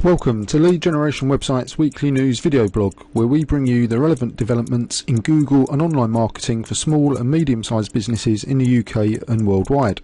Welcome to Lead Generation Website's weekly news video blog, where we bring you the relevant developments in Google and online marketing for small and medium-sized businesses in the UK and worldwide.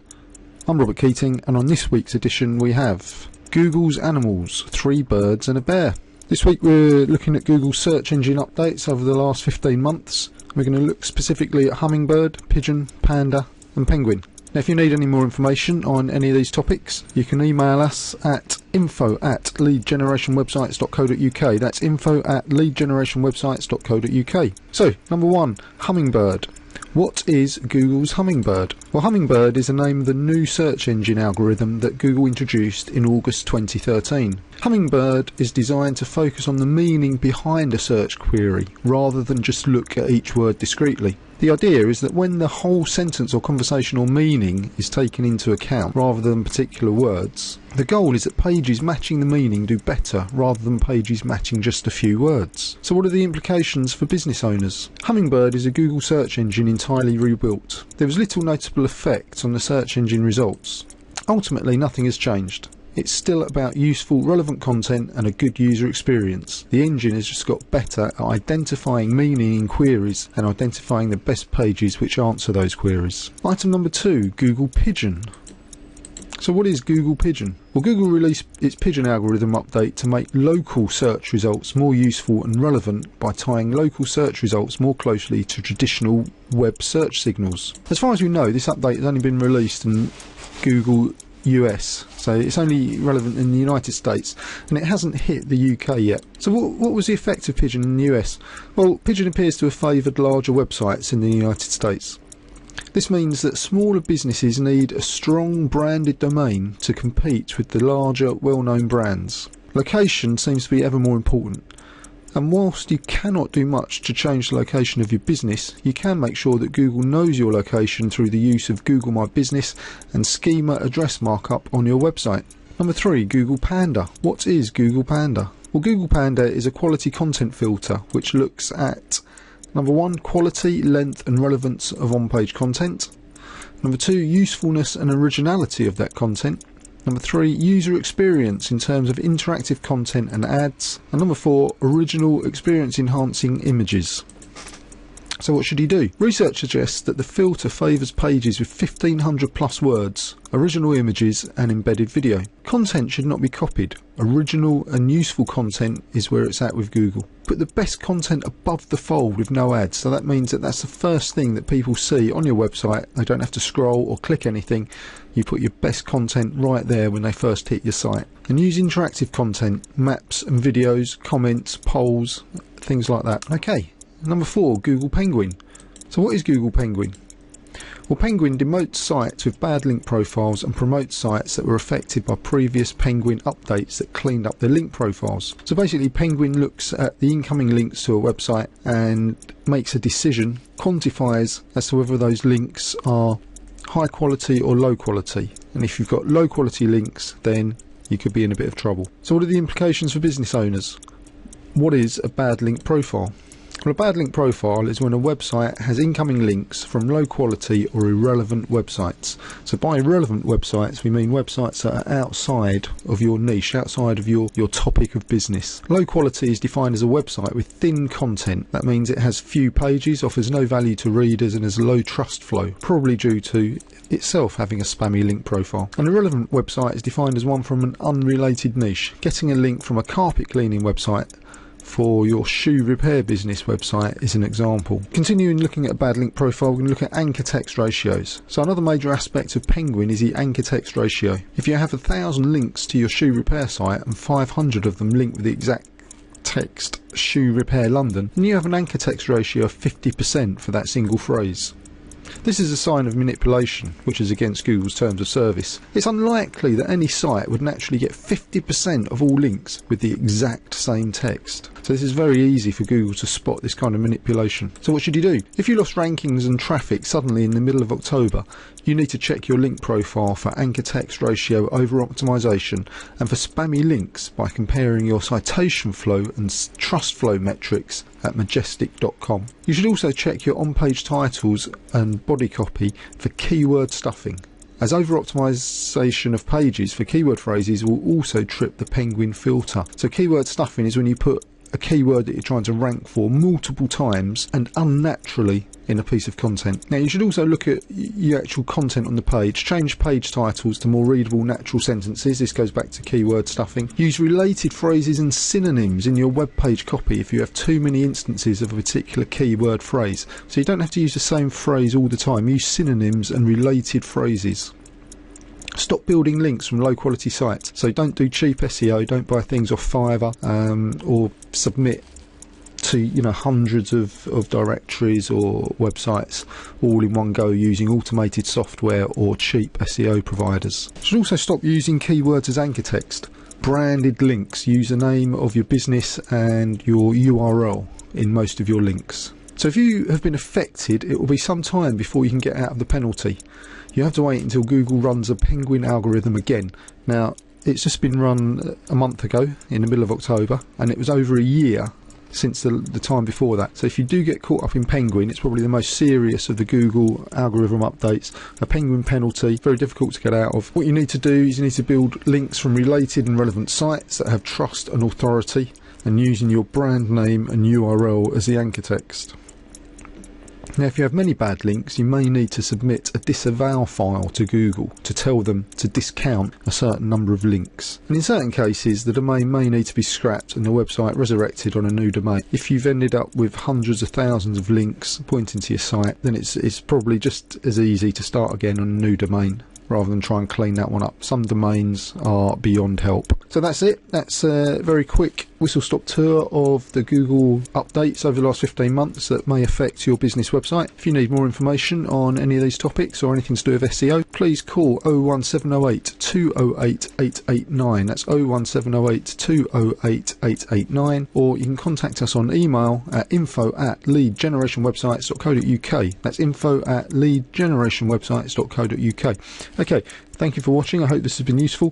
I'm Robert Keating, and on this week's edition we have Google's animals, 3 birds and a bear. This week we're looking at Google's search engine updates over the last 15 months. We're going to look specifically at Hummingbird, Pigeon, Panda and Penguin. Now, if you need any more information on any of these topics, you can email us at info@leadgenerationwebsites.co.uk. That's info@leadgenerationwebsites.co.uk. So, number 1, Hummingbird. What is Google's Hummingbird? Well, Hummingbird is the name of the new search engine algorithm that Google introduced in August 2013. Hummingbird is designed to focus on the meaning behind a search query, rather than just look at each word discretely. The idea is that when the whole sentence or conversational meaning is taken into account, rather than particular words, the goal is that pages matching the meaning do better, rather than pages matching just a few words. So what are the implications for business owners? Hummingbird is a Google search engine entirely rebuilt. There was little notable effect on the search engine results. Ultimately, nothing has changed. It's still about useful, relevant content and a good user experience. The engine has just got better at identifying meaning in queries and identifying the best pages which answer those queries. Item number 2, Google Pigeon. So what is Google Pigeon? Well, Google released its Pigeon algorithm update to make local search results more useful and relevant by tying local search results more closely to traditional web search signals. As far as we know, this update has only been released in Google US, so it's only relevant in the United States, and it hasn't hit the UK yet. So what was the effect of Pigeon in the US? Well, Pigeon appears to have favoured larger websites in the United States. This means that smaller businesses need a strong branded domain to compete with the larger, well-known brands. Location seems to be ever more important. And whilst you cannot do much to change the location of your business, you can make sure that Google knows your location through the use of Google My Business and schema address markup on your website. Number 3, Google Panda. What is Google Panda? Well, Google Panda is a quality content filter which looks at number 1, quality, length and relevance of on-page content. Number 2, usefulness and originality of that content. Number 3, user experience in terms of interactive content and ads. And number 4, original experience enhancing images. So what should you do? Research suggests that the filter favours pages with 1500 plus words, original images and embedded video. Content should not be copied. Original and useful content is where it's at with Google. Put the best content above the fold with no ads, so that means that that's the first thing that people see on your website. They don't have to scroll or click anything. You put your best content right there when they first hit your site. And use interactive content, maps and videos, comments, polls, things like that. Okay. Number 4, Google Penguin. So what is Google Penguin? Well, Penguin demotes sites with bad link profiles and promotes sites that were affected by previous Penguin updates that cleaned up their link profiles. So basically, Penguin looks at the incoming links to a website and makes a decision, quantifies as to whether those links are high quality or low quality. And if you've got low quality links, then you could be in a bit of trouble. So what are the implications for business owners? What is a bad link profile? Well, a bad link profile is when a website has incoming links from low quality or irrelevant websites. So by irrelevant websites, we mean websites that are outside of your niche, outside of your topic of business. Low quality is defined as a website with thin content. That means it has few pages, offers no value to readers and has low trust flow, probably due to itself having a spammy link profile. An irrelevant website is defined as one from an unrelated niche. Getting a link from a carpet cleaning website for your shoe repair business website is an example. Continuing looking at a bad link profile, we're going to look at anchor text ratios. So another major aspect of Penguin is the anchor text ratio. If you have 1,000 links to your shoe repair site and 500 of them linked with the exact text shoe repair London, then you have an anchor text ratio of 50% for that single phrase. This is a sign of manipulation, which is against Google's terms of service. It's unlikely that any site would naturally get 50% of all links with the exact same text. So this is very easy for Google to spot this kind of manipulation. So what should you do? If you lost rankings and traffic suddenly in the middle of October, you need to check your link profile for anchor text ratio over optimization and for spammy links by comparing your citation flow and trust flow metrics at majestic.com. You should also check your on-page titles and body copy for keyword stuffing. as over-optimization of pages for keyword phrases will also trip the Penguin filter. So keyword stuffing is when you put a keyword that you're trying to rank for multiple times and unnaturally in a piece of content. Now you should also look at your actual content on the page. Change page titles to more readable natural sentences. This goes back to keyword stuffing. Use related phrases and synonyms in your web page copy if you have too many instances of a particular keyword phrase. So you don't have to use the same phrase all the time. Use synonyms and related phrases. Stop building links from low quality sites. So don't do cheap SEO, don't buy things off Fiverr or submit to hundreds of directories or websites all in one go using automated software or cheap SEO providers. You should also stop using keywords as anchor text. Branded links, use the name of your business and your URL in most of your links. So if you have been affected, it will be some time before you can get out of the penalty. You have to wait until Google runs a Penguin algorithm again. Now, it's just been run a month ago, in the middle of October, and it was over a year since the time before that. So if you do get caught up in Penguin, it's probably the most serious of the Google algorithm updates. A Penguin penalty, very difficult to get out of. What you need to do is you need to build links from related and relevant sites that have trust and authority, and using your brand name and URL as the anchor text. Now if you have many bad links, you may need to submit a disavow file to Google to tell them to discount a certain number of links. And in certain cases the domain may need to be scrapped and the website resurrected on a new domain. If you've ended up with hundreds of thousands of links pointing to your site, then it's probably just as easy to start again on a new domain rather than try and clean that one up. Some domains are beyond help. So that's it. That's a very quick whistle-stop tour of the Google updates over the last 15 months that may affect your business website. If you need more information on any of these topics or anything to do with SEO, please call 01708 208 889. That's 01708 208 889. Or you can contact us on email at info@leadgenerationwebsites.co.uk. That's info@leadgenerationwebsites.co.uk. Okay, thank you for watching. I hope this has been useful.